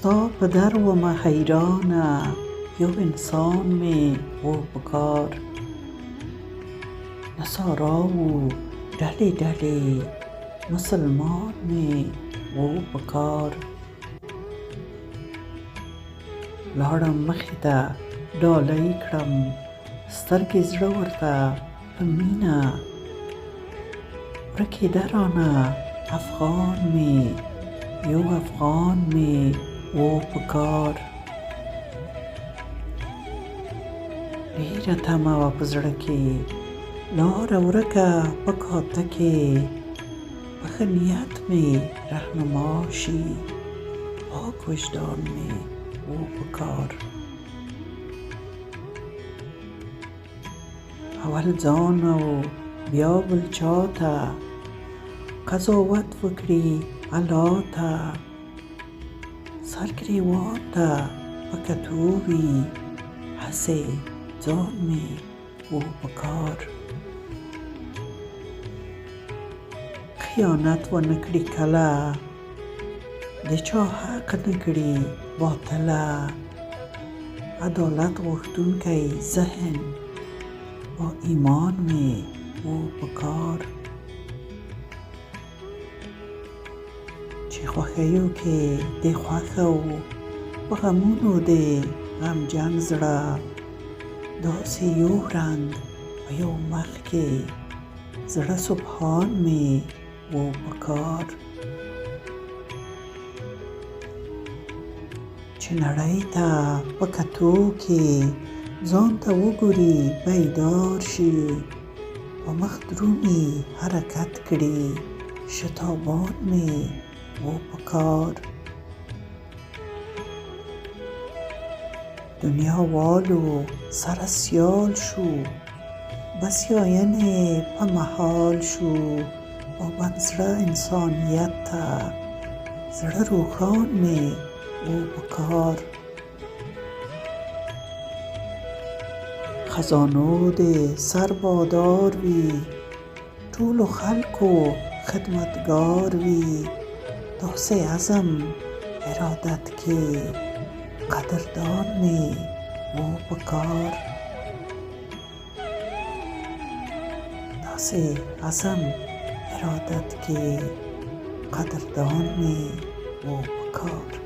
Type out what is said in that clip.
ستا په در ومه حیرانه، یو انسان مې و په کار. نصارا و ډلې ډلې، مسلمان مې و په کار. لاړم مخې ته ډالۍ کړم، سترګې زړه ورته په مینه. ورکېده رانه افغان مې، یو افغان مې و په کار. ډېره تمه وه په زړه کې، لاره ورکه په کاته کې. په ښه نیت مې رهنما شي، پاک وجدان مې و په کار. اول ځان او بیا بل چاته، قضاوت وکړي الله ته. سر ګرېوان ته په کتو وي، هسې ځان مې و په کار. خیانت ونکړي کله، د چا حق نکړي باطله. عدالت غوښتونکی ذهن، با ایمان مې و په کار. چې خوښیو کې دې خوښه و، په غمونو دې غمجن زړه. داسې یو رنګ په یو مخ کې، زړه سبحان مې و په کار. چې نړۍ ته په کتو کې ځان ته وګوري بیدار شي. په مخ درومي حرکت کړي، شتابان مې و په کار. دنیا والو سره سیال شو، بسیاینې په محال شو. با بنزړه انسانیت ته، زړه روښان مې و په کار. خزانو دې سر بادار وي، ټولو خلکو خدمتګار وي. داسې عزم ارادت کې، قدردان مې و په کار. داسې عزم ارادت کې، قدردان مې و په کار.